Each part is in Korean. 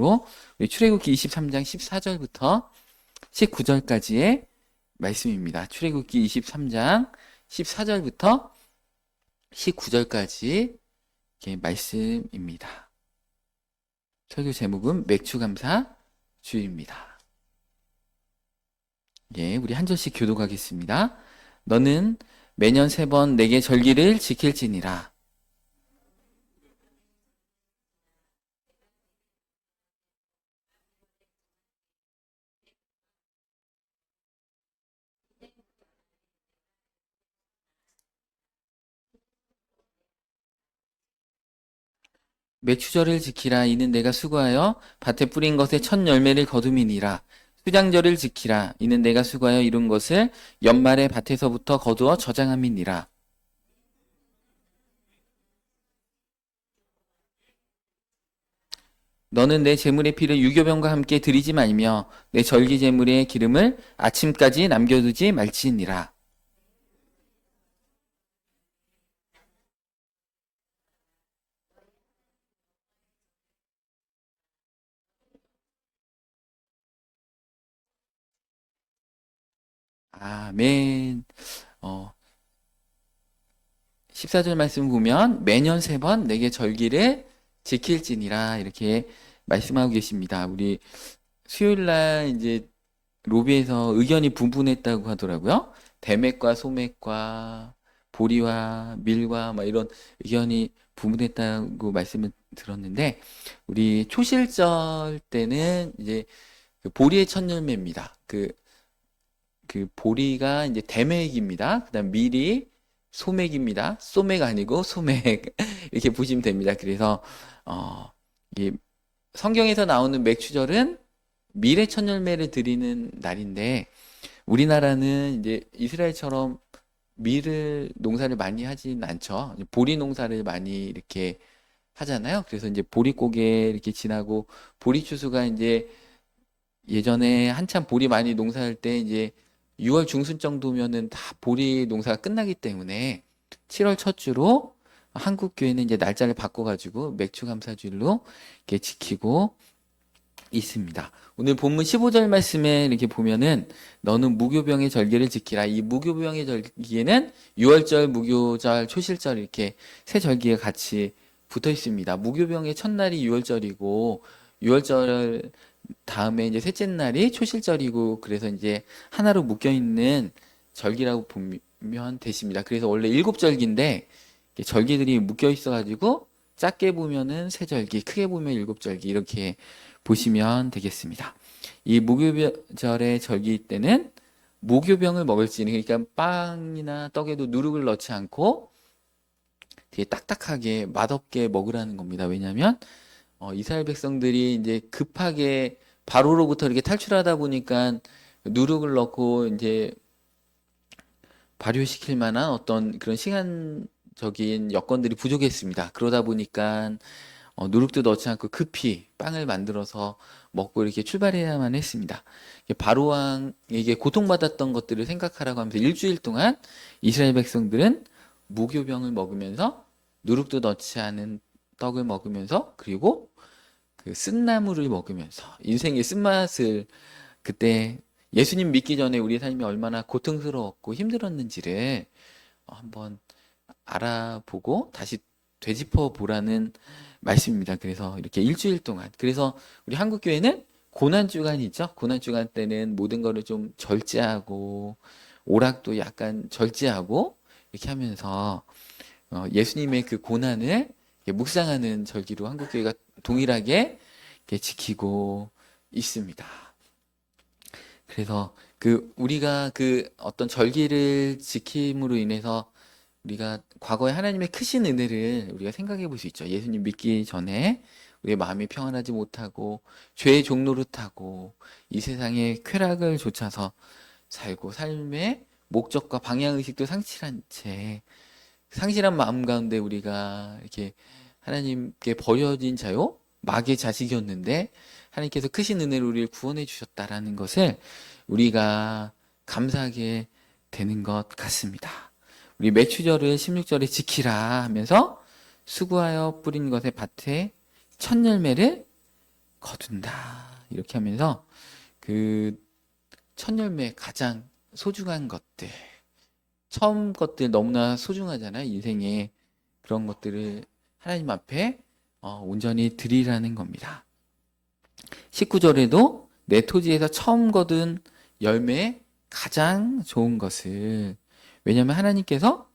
말씀으로 우리 출애굽기 23장 14절부터 19절까지의 말씀입니다. 출애굽기 23장 14절부터 19절까지 말씀입니다. 설교 제목은 맥추감사 주일입니다. 예, 우리 한 절씩 교독하겠습니다. 너는 매년 3번 내게 절기를 지킬지니라. 맥추절을 지키라. 이는 내가 수고하여 밭에 뿌린 것의 첫 열매를 거둠이니라. 수장절을 지키라. 이는 내가 수고하여 이룬 것을 연말에 밭에서부터 거두어 저장함이니라. 너는 내 제물의 피를 유교병과 함께 드리지 말며 내 절기 제물의 기름을 아침까지 남겨두지 말지니라. 아멘. 14절 말씀 보면 매년 3번 내게 절기를 지킬지니라 이렇게 말씀하고 계십니다. 우리 수요일 날 이제 로비에서 의견이 분분했다고 하더라고요. 대맥과 소맥과 보리와 밀과 막 이런 의견이 분분했다고 말씀을 들었는데 우리 초실절 때는 이제 그 보리의 첫 열매입니다. 그 보리가 이제 대맥입니다. 그다음 밀이 소맥입니다. 소맥 아니고 소맥 이렇게 보시면 됩니다. 그래서 이게 성경에서 나오는 맥추절은 밀의 첫 열매를 드리는 날인데 우리나라는 이제 이스라엘처럼 밀을 농사를 많이 하진 않죠. 보리 농사를 많이 이렇게 하잖아요. 그래서 이제 보리고개 이렇게 지나고 보리 추수가 이제 예전에 한참 보리 많이 농사할 때 이제 6월 중순 정도면은 다 보리 농사가 끝나기 때문에 7월 첫 주로 한국 교회는 이제 날짜를 바꿔가지고 맥추감사주일로 이렇게 지키고 있습니다. 오늘 본문 15절 말씀에 이렇게 보면은 너는 무교병의 절기를 지키라. 이 무교병의 절기에는 6월절, 무교절, 초실절 이렇게 세 절기가 같이 붙어 있습니다. 무교병의 첫날이 6월절이고 6월절 다음에 이제 셋째 날이 초실절이고 그래서 이제 하나로 묶여 있는 절기라고 보면 되십니다. 그래서 원래 7절기인데 절기들이 묶여 있어가지고 작게 보면은 세 절기, 크게 보면 7절기 이렇게 보시면 되겠습니다. 이 무교절의 절기 때는 무교병을 먹을지니 그러니까 빵이나 떡에도 누룩을 넣지 않고 되게 딱딱하게 맛없게 먹으라는 겁니다. 왜냐하면 이스라엘 백성들이 이제 급하게 바로로부터 이렇게 탈출하다 보니까 누룩을 넣고 이제 발효시킬 만한 어떤 그런 시간적인 여건들이 부족했습니다. 그러다 보니까 누룩도 넣지 않고 급히 빵을 만들어서 먹고 이렇게 출발해야만 했습니다. 바로왕에게 고통받았던 것들을 생각하라고 하면서 일주일 동안 이스라엘 백성들은 무교병을 먹으면서 누룩도 넣지 않은 떡을 먹으면서 그리고 그 쓴나물을 먹으면서 인생의 쓴맛을 그때 예수님 믿기 전에 우리 삶이 얼마나 고통스러웠고 힘들었는지를 한번 알아보고 다시 되짚어 보라는 말씀입니다. 그래서 이렇게 일주일 동안 그래서 우리 한국교회는 고난주간이 있죠. 고난주간 때는 모든 거를 좀 절제하고 오락도 약간 절제하고 이렇게 하면서 예수님의 그 고난을 묵상하는 절기로 한국교회가 동일하게 지키고 있습니다. 그래서 우리가 어떤 절기를 지킴으로 인해서 우리가 과거에 하나님의 크신 은혜를 우리가 생각해 볼 수 있죠. 예수님 믿기 전에 우리의 마음이 평안하지 못하고 죄의 종노릇하고 이 세상의 쾌락을 좇아서 살고 삶의 목적과 방향의식도 상실한 마음 가운데 우리가 이렇게 하나님께 버려진 자요 마귀의 자식이었는데 하나님께서 크신 은혜로 우리를 구원해 주셨다라는 것을 우리가 감사하게 되는 것 같습니다. 우리 맥추절을 16절에 지키라 하면서 수고하여 뿌린 것의 밭에 첫 열매를 거둔다. 이렇게 하면서 그 첫 열매 가장 소중한 것들, 처음 것들 너무나 소중하잖아요. 인생에 그런 것들을 하나님 앞에 온전히 드리라는 겁니다. 19절에도 내 토지에서 처음 거둔 열매 가장 좋은 것을, 왜냐하면 하나님께서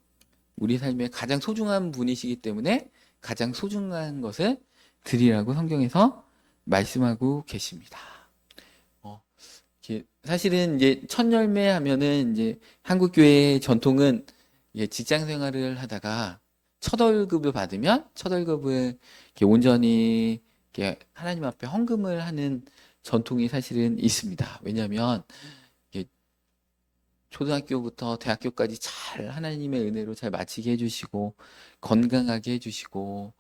우리 삶에 가장 소중한 분이시기 때문에 가장 소중한 것을 드리라고 성경에서 말씀하고 계십니다. 사실은 이제 첫 열매 하면은 이제 한국 교회의 전통은 직장 생활을 하다가 첫 월급을 받으면 첫 월급을 이렇게 온전히 이렇게 하나님 앞에 헌금을 하는 전통이 사실은 있습니다. 왜냐하면 초등학교부터 대학교까지 잘 하나님의 은혜로 잘 마치게 해주시고 건강하게 해주시고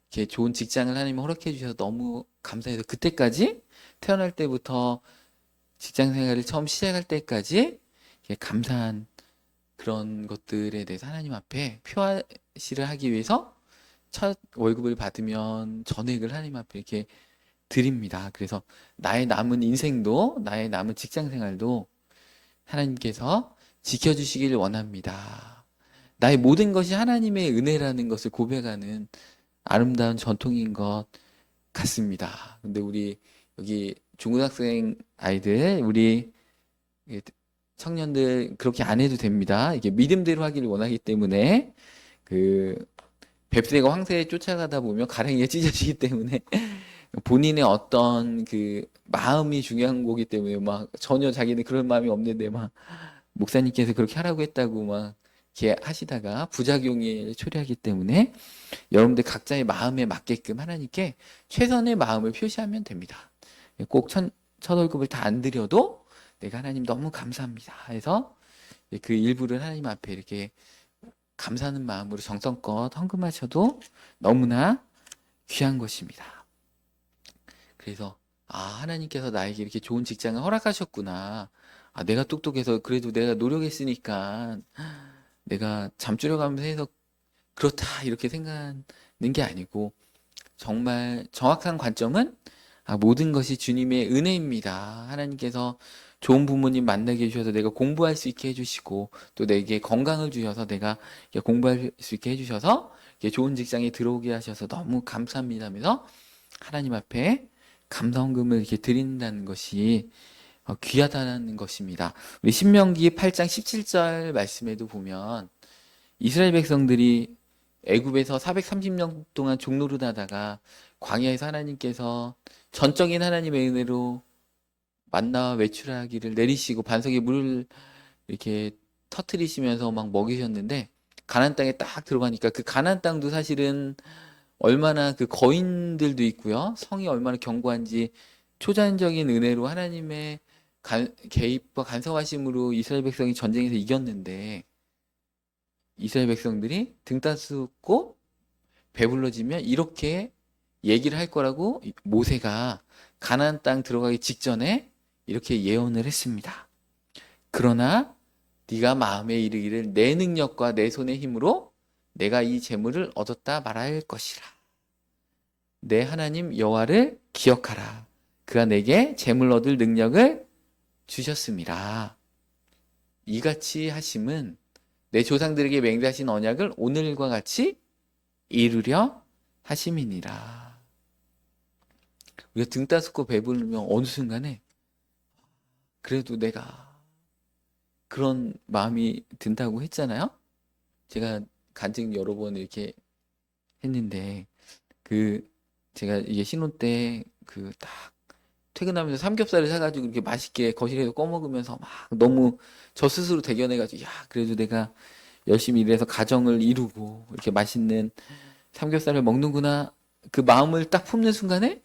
이렇게 좋은 직장을 하나님이 허락해 주셔서 너무 감사해서 그때까지 태어날 때부터 직장 생활을 처음 시작할 때까지 이렇게 감사한 그런 것들에 대해서 하나님 앞에 표시를 하기 위해서 첫 월급을 받으면 전액을 하나님 앞에 이렇게 드립니다. 그래서 나의 남은 인생도 나의 남은 직장 생활도 하나님께서 지켜주시기를 원합니다. 나의 모든 것이 하나님의 은혜라는 것을 고백하는 아름다운 전통인 것 같습니다. 근데 우리 여기 중고등학생 아이들, 우리 청년들 그렇게 안 해도 됩니다. 이게 믿음대로 하기를 원하기 때문에 그 뱁새가 황새에 쫓아가다 보면 가랭이가 찢어지기 때문에 본인의 어떤 그 마음이 중요한 거기 때문에 막 전혀 자기는 그런 마음이 없는데 막 목사님께서 그렇게 하라고 했다고 막 이렇게 하시다가 부작용이 초래하기 때문에 여러분들 각자의 마음에 맞게끔 하나님께 최선의 마음을 표시하면 됩니다. 꼭 첫 월급을 다 안 드려도 내가 하나님 너무 감사합니다 해서 그 일부를 하나님 앞에 이렇게 감사하는 마음으로 정성껏 헌금하셔도 너무나 귀한 것입니다. 그래서 하나님께서 나에게 이렇게 좋은 직장을 허락하셨구나. 내가 똑똑해서 그래도 내가 노력했으니까 내가 잠줄여가면서 해서 그렇다 이렇게 생각하는 게 아니고 정말 정확한 관점은 모든 것이 주님의 은혜입니다. 하나님께서 좋은 부모님 만나게 해주셔서 내가 공부할 수 있게 해주시고 또 내게 건강을 주셔서 내가 공부할 수 있게 해주셔서 좋은 직장에 들어오게 하셔서 너무 감사합니다 하면서 하나님 앞에 감사헌금을 이렇게 드린다는 것이 귀하다는 것입니다. 우리 신명기 8장 17절 말씀에도 보면 이스라엘 백성들이 애굽에서 430년 동안 종노릇하다가 광야에서 하나님께서 전적인 하나님의 은혜로 만나와 외출하기를 내리시고 반석에 물을 이렇게 터트리시면서 막 먹이셨는데 가나안 땅에 딱 들어가니까 그 가나안 땅도 사실은 얼마나 그 거인들도 있고요. 성이 얼마나 견고한지 초자연적인 은혜로 하나님의 개입과 간섭하심으로 이스라엘 백성이 전쟁에서 이겼는데 이스라엘 백성들이 등 따스고 배불러지면 이렇게 얘기를 할 거라고 모세가 가나안 땅 들어가기 직전에 이렇게 예언을 했습니다. 그러나 네가 마음에 이르기를 내 능력과 내 손의 힘으로 내가 이 재물을 얻었다 말할 것이라. 내 하나님 여호와를 기억하라. 그가 내게 재물 얻을 능력을 주셨습니다. 이같이 하심은 내 조상들에게 맹세하신 언약을 오늘과 같이 이루려 하심이니라. 우리가 등 따숩고 배부르면 어느 순간에 그래도 내가 그런 마음이 든다고 했잖아요. 제가 간증 여러 번 이렇게 했는데 제가 이게 신혼 때 딱 퇴근하면서 삼겹살을 사가지고 이렇게 맛있게 거실에서 꺼먹으면서 막 너무 저 스스로 대견해가지고 그래도 내가 열심히 일해서 가정을 이루고 이렇게 맛있는 삼겹살을 먹는구나. 그 마음을 딱 품는 순간에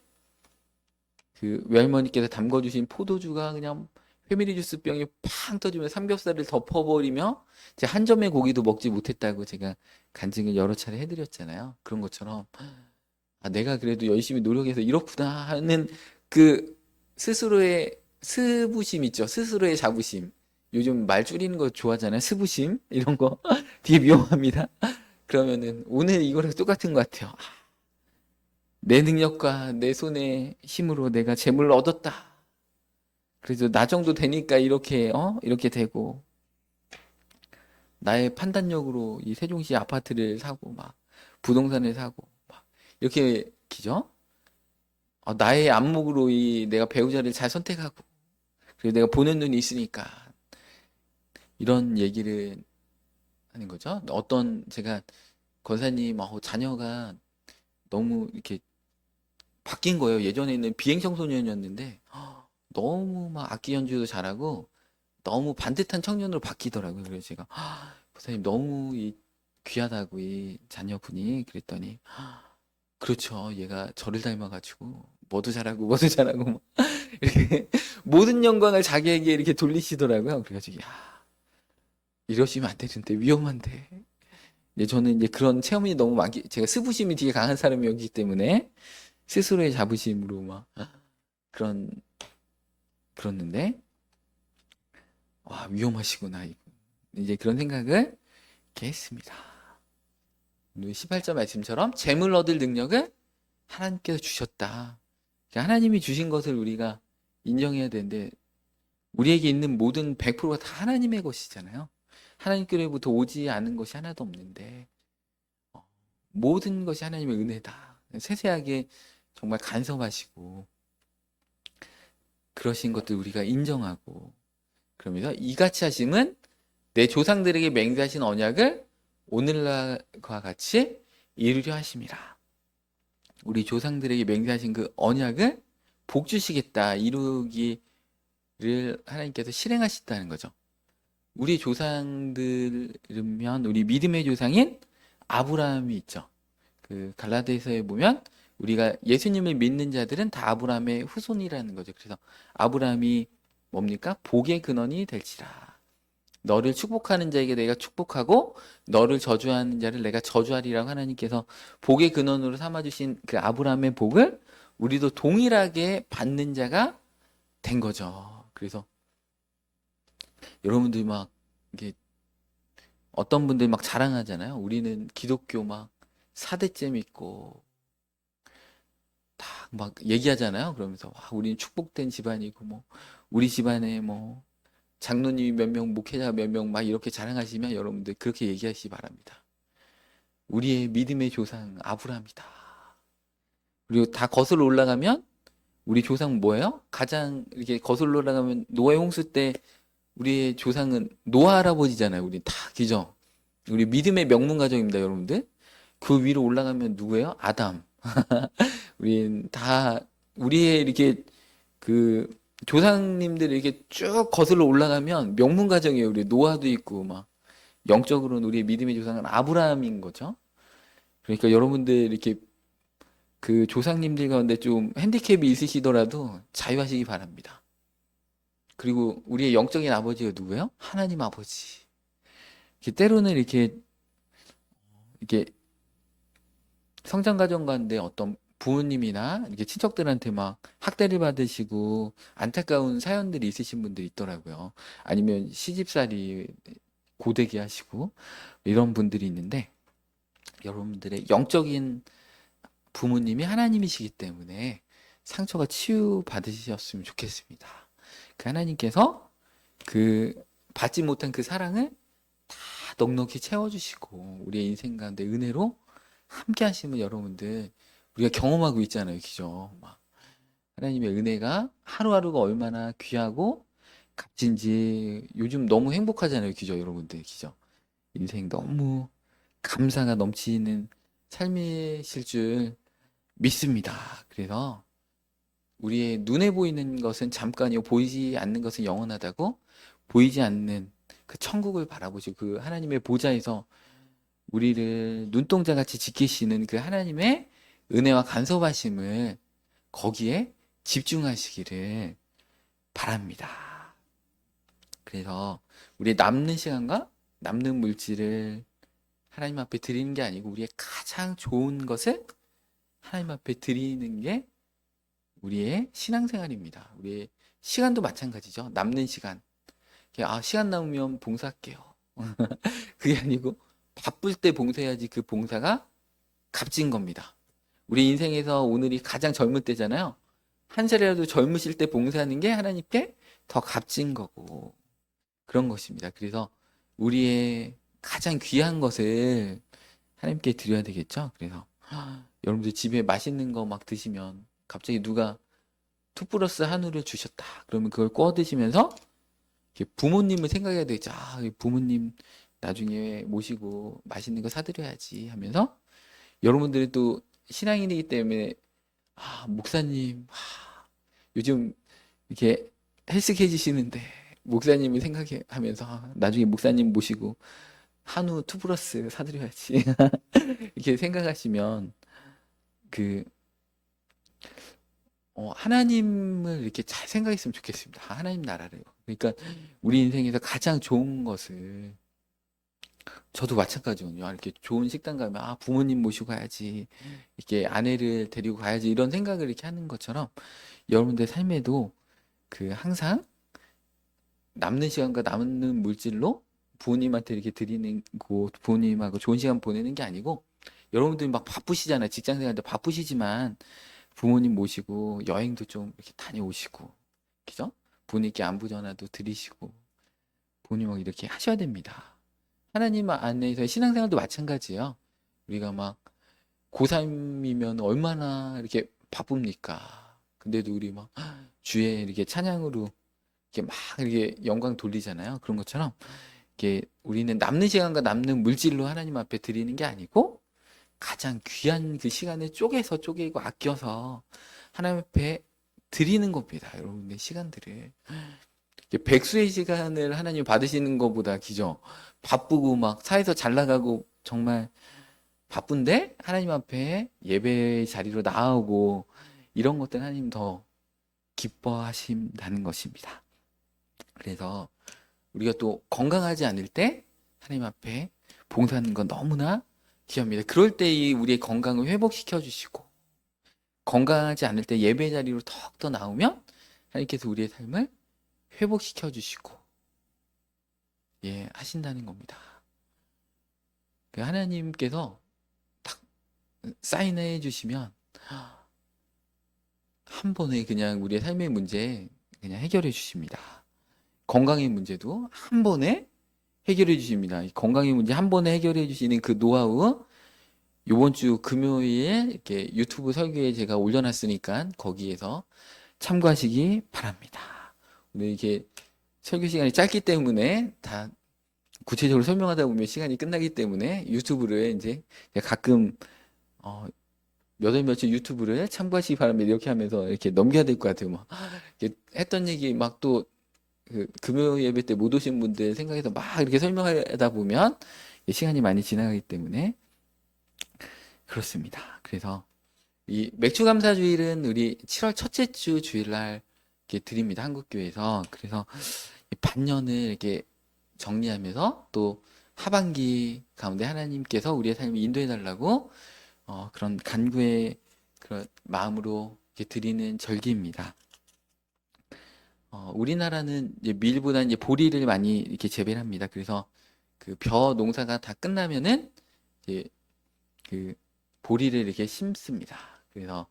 그 외할머니께서 담궈주신 포도주가 그냥 페미리 주스 병이 팡 터지면 삼겹살을 덮어버리며 제가 한 점의 고기도 먹지 못했다고 제가 간증을 여러 차례 해드렸잖아요. 그런 것처럼 내가 그래도 열심히 노력해서 이렇구나 하는 그 스스로의 스부심 있죠. 스스로의 자부심. 요즘 말 줄이는 거 좋아하잖아요. 스부심 이런 거 되게 위험합니다. 그러면은 오늘 이거랑 똑같은 것 같아요. 내 능력과 내 손의 힘으로 내가 재물을 얻었다. 그래서 나 정도 되니까 이렇게 되고, 나의 판단력으로 이 세종시 아파트를 사고, 막, 부동산을 사고, 막, 이렇게, 기죠? 나의 안목으로 내가 배우자를 잘 선택하고, 그리고 내가 보는 눈이 있으니까, 이런 얘기를 하는 거죠. 제가, 권사님하고 자녀가 너무 이렇게 바뀐 거예요. 예전에는 비행 청소년이었는데, 너무 막 악기 연주도 잘하고, 너무 반듯한 청년으로 바뀌더라고요. 그래서 제가, 권사님 너무 귀하다고, 이 자녀분이. 그랬더니, 그렇죠. 얘가 저를 닮아가지고, 뭐도 잘하고, 뭐도 잘하고, 막 이렇게, 모든 영광을 자기에게 이렇게 돌리시더라고요. 그래가지고, 야, 이러시면 안 되는데, 위험한데. 저는 이제 그런 체험이 너무 제가 스부심이 되게 강한 사람이었기 때문에, 스스로의 자부심으로 막, 그런, 그렇는데, 와, 위험하시구나, 이분. 이제 그런 생각을 이렇게 했습니다. 18절 말씀처럼 재물 얻을 능력을 하나님께서 주셨다. 그러니까 하나님이 주신 것을 우리가 인정해야 되는데, 우리에게 있는 모든 100%가 다 하나님의 것이잖아요. 하나님께로부터 오지 않은 것이 하나도 없는데, 모든 것이 하나님의 은혜다. 세세하게 정말 간섭하시고, 그러신 것들 우리가 인정하고, 그러면서 이같이 하심은 내 조상들에게 맹세하신 언약을 오늘날과 같이 이루려 하심이라. 우리 조상들에게 맹세하신 그 언약을 복 주시겠다, 이루기를 하나님께서 실행하신다는 거죠. 우리 조상들이면 우리 믿음의 조상인 아브라함이 있죠. 그 갈라디아서에 보면 우리가 예수님을 믿는 자들은 다 아브라함의 후손이라는 거죠. 그래서 아브라함이 뭡니까? 복의 근원이 될지라. 너를 축복하는 자에게 내가 축복하고 너를 저주하는 자를 내가 저주하리라고 하나님께서 복의 근원으로 삼아주신 그 아브라함의 복을 우리도 동일하게 받는 자가 된 거죠. 그래서 여러분들 막 이게 어떤 분들 막 자랑하잖아요. 우리는 기독교 막 4대째 믿고 다 막 얘기하잖아요. 그러면서 와, 우리는 축복된 집안이고 뭐 우리 집안에 뭐 장로님이 몇 명, 목회자 몇 명 막 이렇게 자랑하시면 여러분들 그렇게 얘기하시기 바랍니다. 우리의 믿음의 조상 아브라함이다. 그리고 다 거슬러 올라가면 우리 조상 뭐예요? 가장 이렇게 거슬러 올라가면 노아의 홍수 때 우리의 조상은 노아 할아버지잖아요. 우리 다 기죠. 우리 믿음의 명문 가정입니다, 여러분들. 그 위로 올라가면 누구예요? 아담. 우린 다 우리의 이렇게 그 조상님들 이렇게 쭉 거슬러 올라가면 명문 가정이에요. 우리 노아도 있고 막 영적으로는 우리의 믿음의 조상은 아브라함인 거죠. 그러니까 여러분들 이렇게 그 조상님들 가운데 좀 핸디캡이 있으시더라도 자유하시기 바랍니다. 그리고 우리의 영적인 아버지가 누구예요? 하나님 아버지. 때로는 이렇게 성장 가정 가운데 어떤 부모님이나 이렇게 친척들한테 막 학대를 받으시고 안타까운 사연들이 있으신 분들이 있더라고요. 아니면 시집살이 고되게 하시고 이런 분들이 있는데 여러분들의 영적인 부모님이 하나님이시기 때문에 상처가 치유받으셨으면 좋겠습니다. 그 하나님께서 그 받지 못한 그 사랑을 다 넉넉히 채워주시고 우리의 인생 가운데 은혜로 함께 하시면 여러분들 우리가 경험하고 있잖아요. 그죠? 막 하나님의 은혜가 하루하루가 얼마나 귀하고 값진지 요즘 너무 행복하잖아요. 그죠? 여러분들. 그죠? 인생 너무 감사가 넘치는 삶이실 줄 믿습니다. 그래서 우리의 눈에 보이는 것은 잠깐이요. 보이지 않는 것은 영원하다고 보이지 않는 그 천국을 바라보시고 그 하나님의 보좌에서 우리를 눈동자같이 지키시는 그 하나님의 은혜와 간섭하심을 거기에 집중하시기를 바랍니다. 그래서 우리의 남는 시간과 남는 물질을 하나님 앞에 드리는 게 아니고 우리의 가장 좋은 것을 하나님 앞에 드리는 게 우리의 신앙생활입니다. 우리의 시간도 마찬가지죠. 남는 시간. 시간 남으면 봉사할게요. 그게 아니고 바쁠 때 봉사해야지 그 봉사가 값진 겁니다. 우리 인생에서 오늘이 가장 젊을 때잖아요. 한 살이라도 젊으실 때 봉사하는 게 하나님께 더 값진 거고 그런 것입니다. 그래서 우리의 가장 귀한 것을 하나님께 드려야 되겠죠. 그래서 여러분들 집에 맛있는 거 막 드시면 갑자기 누가 2 플러스 한우를 주셨다. 그러면 그걸 구워 드시면서 이렇게 부모님을 생각해야 되겠죠. 이 부모님 나중에 모시고 맛있는 거 사드려야지 하면서 여러분들이 또 신앙인이기 때문에 목사님 요즘 이렇게 헬스케지시는데 목사님을 생각하면서 나중에 목사님 모시고 한우 2 플러스 사드려야지 이렇게 생각하시면 그 하나님을 이렇게 잘 생각했으면 좋겠습니다. 하나님 나라를. 그러니까 우리 인생에서 가장 좋은 것을 저도 마찬가지거든요. 이렇게 좋은 식당 가면 부모님 모시고 가야지. 이렇게 아내를 데리고 가야지. 이런 생각을 이렇게 하는 것처럼 여러분들 삶에도 항상 남는 시간과 남는 물질로 부모님한테 이렇게 드리는 거, 부모님하고 좋은 시간 보내는 게 아니고 여러분들이 막 바쁘시잖아요. 직장 생활 때 바쁘시지만 부모님 모시고 여행도 좀 이렇게 다녀오시고, 그죠? 부모님께 안부 전화도 드리시고, 부모님하고 이렇게 하셔야 됩니다. 하나님 안에서 신앙생활도 마찬가지예요. 우리가 막 고3이면 얼마나 이렇게 바쁩니까? 근데도 우리 막 주에 이렇게 찬양으로 이렇게 막 이렇게 영광 돌리잖아요. 그런 것처럼 이렇게 우리는 남는 시간과 남는 물질로 하나님 앞에 드리는 게 아니고 가장 귀한 그 시간을 쪼개고 아껴서 하나님 앞에 드리는 겁니다. 여러분의 시간들을. 백수의 시간을 하나님 받으시는 것보다 기죠. 바쁘고 막 사회에서 잘 나가고 정말 바쁜데 하나님 앞에 예배 자리로 나오고 이런 것들 하나님 더 기뻐하신다는 것입니다. 그래서 우리가 또 건강하지 않을 때 하나님 앞에 봉사하는 건 너무나 귀합니다. 그럴 때 우리의 건강을 회복시켜 주시고 건강하지 않을 때 예배 자리로 턱 더 나오면 하나님께서 우리의 삶을 회복시켜 주시고 하신다는 겁니다. 하나님께서 딱 사인해 주시면 한 번에 그냥 우리의 삶의 문제 그냥 해결해 주십니다. 건강의 문제도 한 번에 해결해 주십니다. 건강의 문제 한 번에 해결해 주시는 그 노하우 이번 주 금요일에 이렇게 유튜브 설교에 제가 올려놨으니까 거기에서 참고하시기 바랍니다. 오늘 이렇게 설교 시간이 짧기 때문에 다 구체적으로 설명하다 보면 시간이 끝나기 때문에 유튜브를 이제 가끔 며칠 유튜브를 참고하시기 바랍니다. 이렇게 하면서 이렇게 넘겨야 될 것 같아요. 막 이렇게 했던 얘기 막 또 금요 예배 때 못 오신 분들 생각해서 막 이렇게 설명하다 보면 시간이 많이 지나가기 때문에 그렇습니다. 그래서 이 맥주감사주일은 우리 7월 첫째 주 주일날 이렇게 드립니다. 한국교회에서. 그래서 반년을 이렇게 정리하면서 또 하반기 가운데 하나님께서 우리의 삶을 인도해 달라고 그런 간구의 그런 마음으로 이렇게 드리는 절기입니다. 우리나라는 이제 밀보다 이제 보리를 많이 이렇게 재배를 합니다. 그래서 그 벼 농사가 다 끝나면은 이제 그 보리를 이렇게 심습니다. 그래서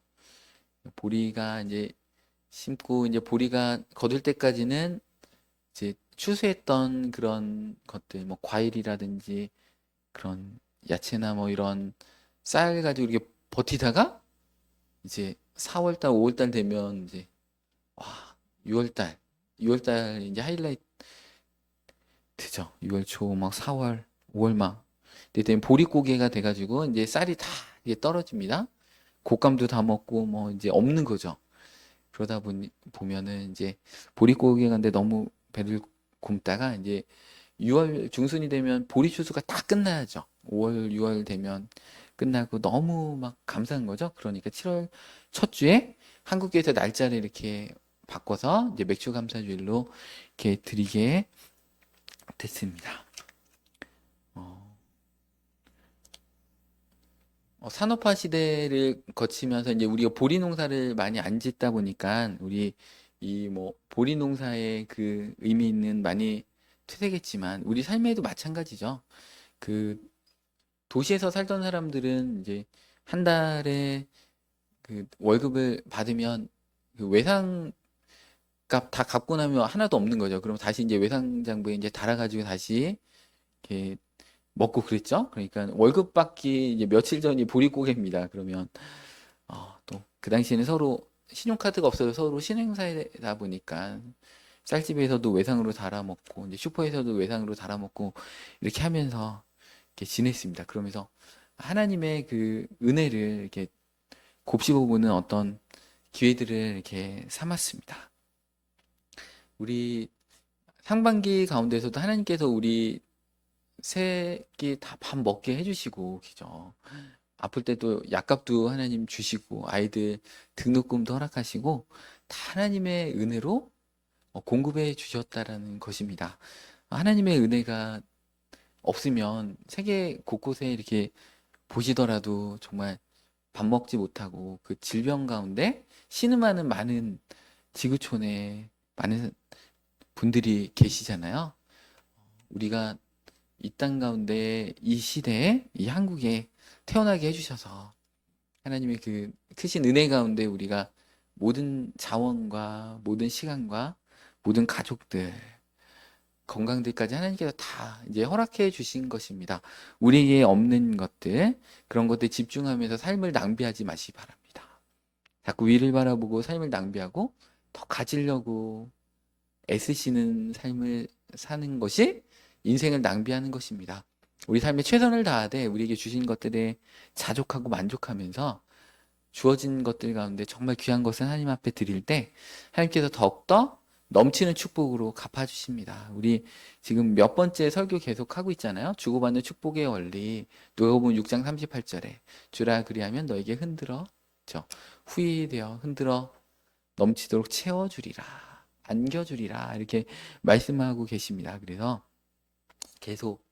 보리가 이제 심고 이제 보리가 거둘 때까지는 이제 추수했던 그런 것들, 뭐 과일이라든지 그런 야채나 뭐 이런 쌀 가지고 이렇게 버티다가 이제 4월달, 5월달 되면 이제 와 6월달 이제 하이라이트죠. 6월 초 막 4월, 5월 막 이때 보릿고개가 돼가지고 이제 쌀이 다 이게 떨어집니다. 곶감도 다 먹고 뭐 이제 없는 거죠. 그러다 보면은 이제 보릿고개가 근데 너무 배를 굼다가 이제 6월 중순이 되면 보리 추수가 다 끝나야죠. 5월, 6월 되면 끝나고 너무 막 감사한 거죠. 그러니까 7월 첫 주에 한국에서 날짜를 이렇게 바꿔서 이제 맥주 감사주일로 이렇게 드리게 됐습니다. 산업화 시대를 거치면서 이제 우리가 보리 농사를 많이 안 짓다 보니까 우리 이 뭐 보리 농사의 그 의미 있는 많이 퇴색했지만 우리 삶에도 마찬가지죠. 그 도시에서 살던 사람들은 이제 한 달에 그 월급을 받으면 그 외상 값 다 갚고 나면 하나도 없는 거죠. 그럼 다시 이제 외상장부에 이제 달아가지고 다시 이렇게 먹고 그랬죠. 그러니까 월급 받기 이제 며칠 전이 보릿고개입니다. 그러면 또 그 당시에는 서로 신용카드가 없어서 서로 신행사이다 보니까 쌀집에서도 외상으로 달아먹고 이제 슈퍼에서도 외상으로 달아먹고 이렇게 하면서 이렇게 지냈습니다. 그러면서 하나님의 그 은혜를 이렇게 곱씹어 보는 어떤 기회들을 이렇게 삼았습니다. 우리 상반기 가운데서도 하나님께서 우리 새끼 다 밥 먹게 해주시고 그죠. 아플 때도 약값도 하나님 주시고 아이들 등록금도 허락하시고 다 하나님의 은혜로 공급해 주셨다라는 것입니다. 하나님의 은혜가 없으면 세계 곳곳에 이렇게 보시더라도 정말 밥 먹지 못하고 그 질병 가운데 신음하는 많은 지구촌에 많은 분들이 계시잖아요. 우리가 이 땅 가운데 이 시대에 이 한국에 태어나게 해주셔서 하나님의 그 크신 은혜 가운데 우리가 모든 자원과 모든 시간과 모든 가족들 건강들까지 하나님께서 다 이제 허락해 주신 것입니다. 우리에게 없는 것들 그런 것들 집중하면서 삶을 낭비하지 마시기 바랍니다. 자꾸 위를 바라보고 삶을 낭비하고 더 가지려고 애쓰시는 삶을 사는 것이 인생을 낭비하는 것입니다. 우리 삶에 최선을 다하되 우리에게 주신 것들에 자족하고 만족하면서 주어진 것들 가운데 정말 귀한 것은 하나님 앞에 드릴 때 하나님께서 더욱더 넘치는 축복으로 갚아주십니다. 우리 지금 몇 번째 설교 계속 하고 있잖아요. 주고받는 축복의 원리. 누가복음 6장 38절에 주라 그리하면 너에게 흔들어 후이되어 흔들어 넘치도록 채워주리라. 안겨주리라. 이렇게 말씀하고 계십니다. 그래서 계속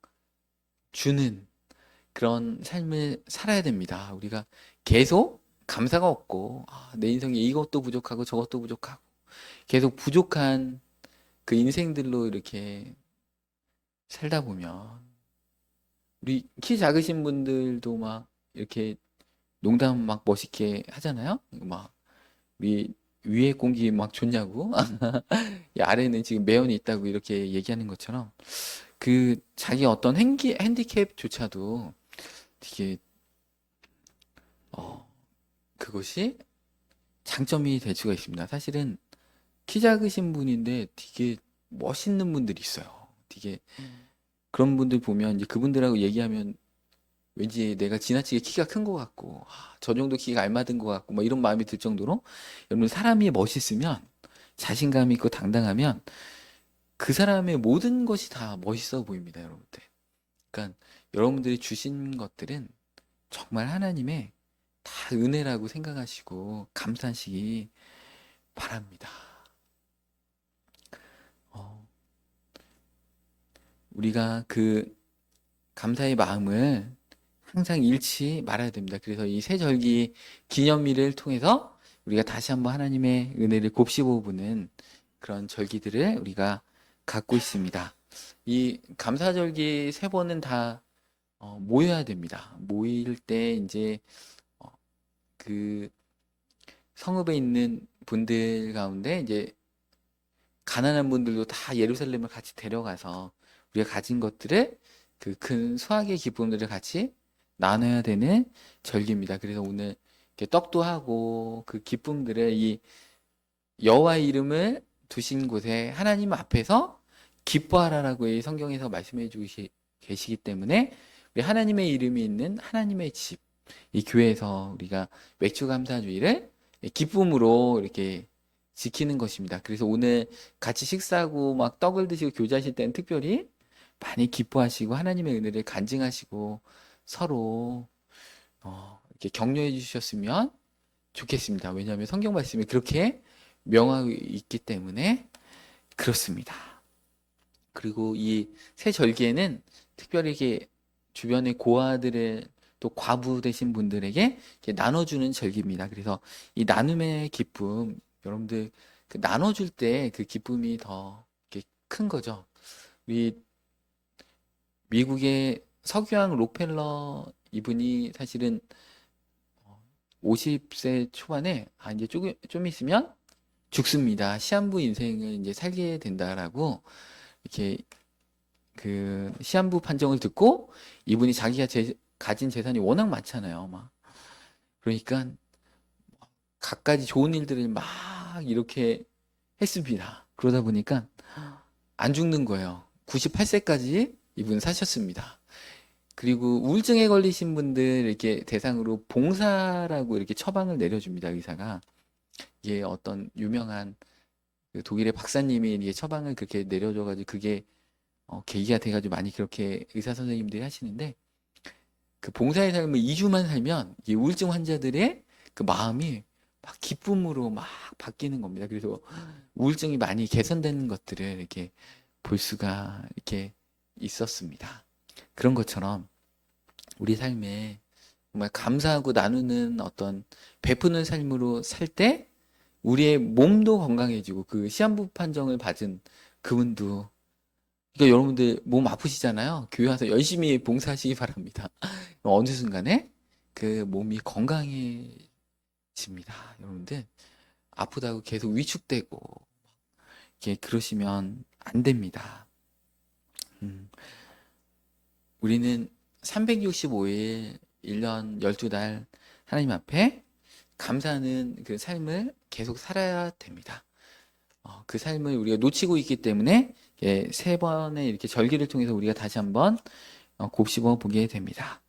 주는 그런 삶을 살아야 됩니다. 우리가 계속 감사가 없고 내 인생에 이것도 부족하고 저것도 부족하고 계속 부족한 그 인생들로 이렇게 살다 보면 우리 키 작으신 분들도 막 이렇게 농담 막 멋있게 하잖아요. 막 위 위에 공기 막 좋냐고 이 아래는 지금 매연이 있다고 이렇게 얘기하는 것처럼 그 자기 어떤 핸디캡조차도 되게 어 그것이 장점이 될 수가 있습니다. 사실은 키 작으신 분인데 되게 멋있는 분들이 있어요. 되게 그런 분들 보면 이제 그분들하고 얘기하면 왠지 내가 지나치게 키가 큰 것 같고 저 정도 키가 알맞은 것 같고 막 이런 마음이 들 정도로 여러분 사람이 멋있으면 자신감 있고 당당하면 그 사람의 모든 것이 다 멋있어 보입니다, 여러분들. 그러니까 여러분들이 주신 것들은 정말 하나님의 다 은혜라고 생각하시고 감사하시기 바랍니다. 어, 우리가 그 감사의 마음을 항상 잃지 말아야 됩니다. 그래서 이 세절기 기념일을 통해서 우리가 다시 한번 하나님의 은혜를 곱씹어 보는 그런 절기들을 우리가 갖고 있습니다. 이 감사절기 세 번은 다 모여야 됩니다. 모일 때 이제 어, 그 성읍에 있는 분들 가운데 이제 가난한 분들도 다 예루살렘을 같이 데려가서 우리가 가진 것들을 그 큰 수확의 기쁨들을 같이 나눠야 되는 절기입니다. 그래서 오늘 이렇게 떡도 하고 그 기쁨들을 이 여호와의 이름을 두신 곳에 하나님 앞에서 기뻐하라라고 이 성경에서 말씀해 주시 계시기 때문에 우리 하나님의 이름이 있는 하나님의 집, 이 교회에서 우리가 맥주 감사주의를 기쁨으로 이렇게 지키는 것입니다. 그래서 오늘 같이 식사하고 막 떡을 드시고 교제하실 때는 특별히 많이 기뻐하시고 하나님의 은혜를 간증하시고 서로 이렇게 격려해 주셨으면 좋겠습니다. 왜냐하면 성경 말씀이 그렇게 명하고 있기 때문에 그렇습니다. 그리고 이 새 절기에는 특별히 이렇게 주변의 고아들을 또 과부 되신 분들에게 이렇게 나눠주는 절기입니다. 그래서 이 나눔의 기쁨, 여러분들 그 나눠줄 때 그 기쁨이 더 이렇게 큰 거죠. 우리 미국의 석유왕 록펠러 이분이 사실은 50세 초반에 이제 좀 있으면 죽습니다. 시한부 인생을 이제 살게 된다라고 이렇게 그 시한부 판정을 듣고 이분이 자기가 가진 재산이 워낙 많잖아요. 막 그러니까 갖가지 좋은 일들을 막 이렇게 했습니다. 그러다 보니까 안 죽는 거예요. 98세까지 이분 사셨습니다. 그리고 우울증에 걸리신 분들 이렇게 대상으로 봉사라고 이렇게 처방을 내려줍니다. 의사가. 이게 어떤 유명한 그 독일의 박사님이 이게 처방을 그렇게 내려줘가지고 그게 계기가 돼가지고 많이 그렇게 의사 선생님들이 하시는데 그 봉사의 삶을 2주만 살면 이 우울증 환자들의 그 마음이 막 기쁨으로 막 바뀌는 겁니다. 그래서 우울증이 많이 개선되는 것들을 이렇게 볼 수가 이렇게 있었습니다. 그런 것처럼 우리 삶에 정말 감사하고 나누는 어떤 베푸는 삶으로 살 때 우리의 몸도 건강해지고 그 시한부 판정을 받은 그분도 그러니까 여러분들 몸 아프시잖아요. 교회 와서 열심히 봉사하시기 바랍니다. 어느 순간에 그 몸이 건강해집니다. 여러분들 아프다고 계속 위축되고 이렇게 그러시면 안 됩니다. 우리는 365일 1년 12달 하나님 앞에 감사하는 그 삶을 계속 살아야 됩니다. 그 삶을 우리가 놓치고 있기 때문에 세 번의 이렇게 절기를 통해서 우리가 다시 한번 곱씹어 보게 됩니다.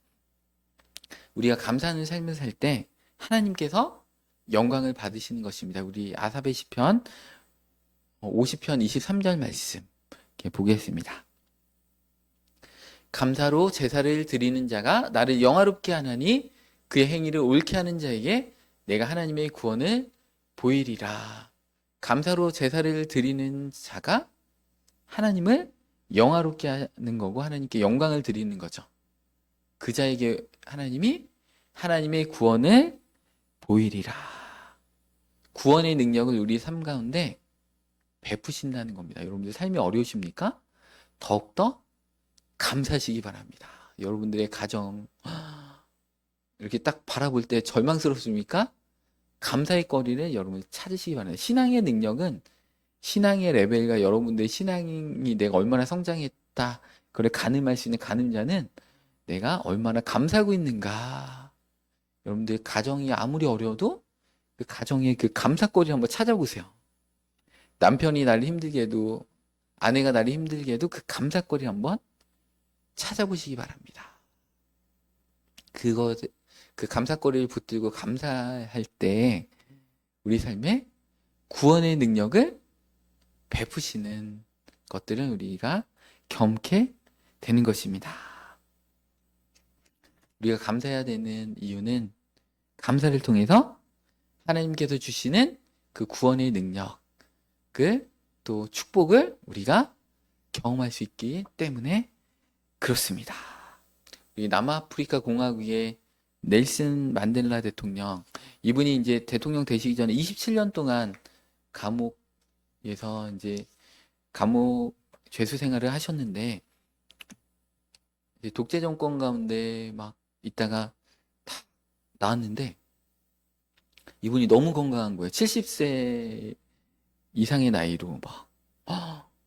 우리가 감사하는 삶을 살 때 하나님께서 영광을 받으시는 것입니다. 우리 아사베 시편 50편 23절 말씀 이렇게 보겠습니다. 감사로 제사를 드리는 자가 나를 영화롭게 하나니 그의 행위를 옳게 하는 자에게 내가 하나님의 구원을 보이리라. 감사로 제사를 드리는 자가 하나님을 영화롭게 하는 거고 하나님께 영광을 드리는 거죠. 그 자에게 하나님이 하나님의 구원을 보이리라. 구원의 능력을 우리 삶 가운데 베푸신다는 겁니다. 여러분들 삶이 어려우십니까? 더욱더 감사하시기 바랍니다. 여러분들의 가정 이렇게 딱 바라볼 때 절망스럽습니까? 감사의 거리를 여러분 찾으시기 바랍니다. 신앙의 능력은 신앙의 레벨과 여러분들의 신앙이 내가 얼마나 성장했다 그걸 가늠할 수 있는 가늠자는 내가 얼마나 감사하고 있는가. 여러분들 가정이 아무리 어려워도 그 가정의 그 감사거리를 한번 찾아보세요. 남편이 나를 힘들게 해도 아내가 나를 힘들게 해도 그 감사거리 한번 찾아보시기 바랍니다. 그 감사거리를 붙들고 감사할 때 우리 삶에 구원의 능력을 베푸시는 것들은 우리가 경험케 되는 것입니다. 우리가 감사해야 되는 이유는 감사를 통해서 하나님께서 주시는 그 구원의 능력을 또 축복을 우리가 경험할 수 있기 때문에 그렇습니다. 우리 남아프리카 공화국의 넬슨 만델라 대통령, 이분이 이제 대통령 되시기 전에 27년 동안 감옥에서 이제 감옥 죄수 생활을 하셨는데 이제 독재 정권 가운데 막 있다가 다 나왔는데 이분이 너무 건강한 거예요. 70세 이상의 나이로 막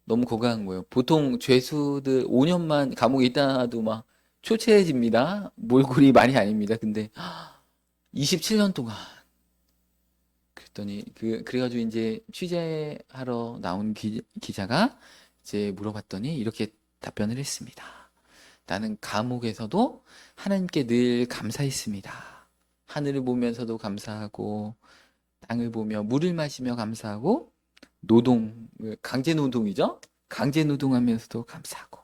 너무 건강한 거예요. 보통 죄수들 5년만 감옥에 있다도 막 초췌해집니다. 몰골이 많이 아닙니다. 근데 27년 동안 그랬더니 그래가지고 이제 취재하러 나온 기자가 이제 물어봤더니 이렇게 답변을 했습니다. 나는 감옥에서도 하나님께 늘 감사했습니다. 하늘을 보면서도 감사하고 땅을 보며 물을 마시며 감사하고 노동, 강제 노동이죠? 강제 노동하면서도 감사하고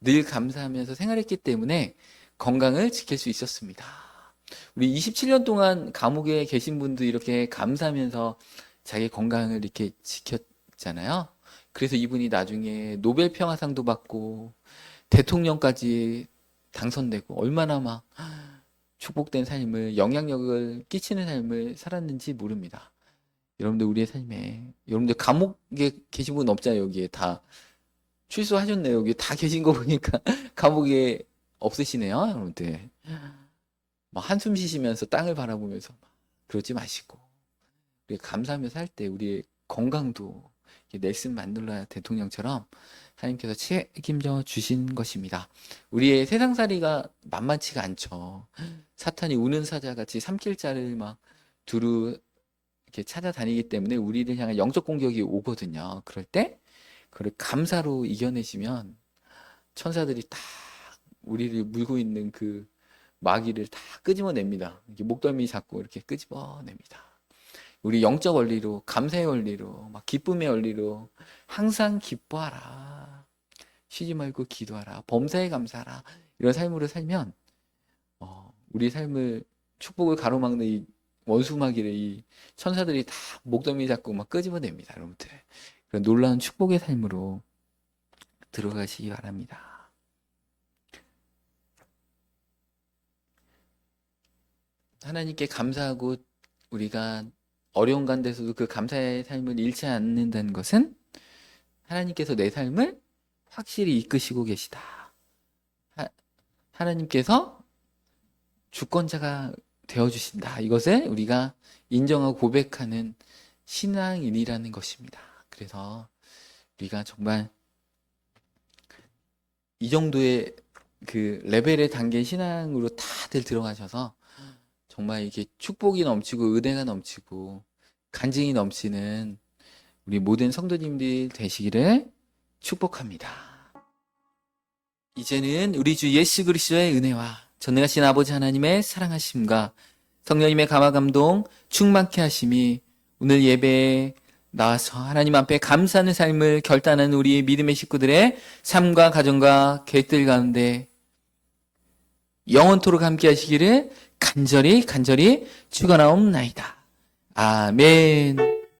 늘 감사하면서 생활했기 때문에 건강을 지킬 수 있었습니다. 우리 27년 동안 감옥에 계신 분도 이렇게 감사하면서 자기 건강을 이렇게 지켰잖아요. 그래서 이분이 나중에 노벨 평화상도 받고 대통령까지 당선되고 얼마나 막 축복된 삶을, 영향력을 끼치는 삶을 살았는지 모릅니다. 여러분들 우리의 삶에, 여러분들 감옥에 계신 분 없잖아요. 여기에 다 출소하셨네요. 여기 다 계신 거 보니까 감옥에 없으시네요. 여러분들. 막 한숨 쉬시면서 땅을 바라보면서 막 그러지 마시고 우리 감사하며 살 때 우리의 건강도 넬슨 만델라 대통령처럼 하나님께서 책임져 주신 것입니다. 우리의 세상살이가 만만치가 않죠. 사탄이 우는 사자같이 삼킬자를 막 두루 이렇게 찾아다니기 때문에 우리를 향한 영적 공격이 오거든요. 그럴 때 그걸 감사로 이겨내시면 천사들이 다 우리를 물고 있는 그 마귀를 다 끄집어냅니다. 이렇게 목덜미 잡고 이렇게 끄집어냅니다. 우리 영적 원리로, 감사의 원리로, 막 기쁨의 원리로 항상 기뻐하라. 쉬지 말고 기도하라. 범사에 감사하라. 이런 삶으로 살면 우리 삶을 축복을 가로막는 이 원수마귀를 이 천사들이 다 목덜미 잡고 막 끄집어냅니다. 여러분들. 그런 놀라운 축복의 삶으로 들어가시기 바랍니다. 하나님께 감사하고 우리가 어려운 가운데서도 그 감사의 삶을 잃지 않는다는 것은 하나님께서 내 삶을 확실히 이끄시고 계시다. 하나님께서 주권자가 되어주신다. 이것을 우리가 인정하고 고백하는 신앙인이라는 것입니다. 그래서 우리가 정말 이 정도의 그 레벨의 단계 신앙으로 다들 들어가셔서 정말 이게 축복이 넘치고 은혜가 넘치고 간증이 넘치는 우리 모든 성도님들 되시기를 축복합니다. 이제는 우리 주 예수 그리스도의 은혜와 전능하신 아버지 하나님의 사랑하심과 성령님의 감화 감동 충만케 하심이 오늘 예배에 나와서 하나님 앞에 감사하는 삶을 결단하는 우리 믿음의 식구들의 삶과 가정과 계획들 가운데 영원토록 함께 하시기를 간절히 축원하옵나이다. 아멘.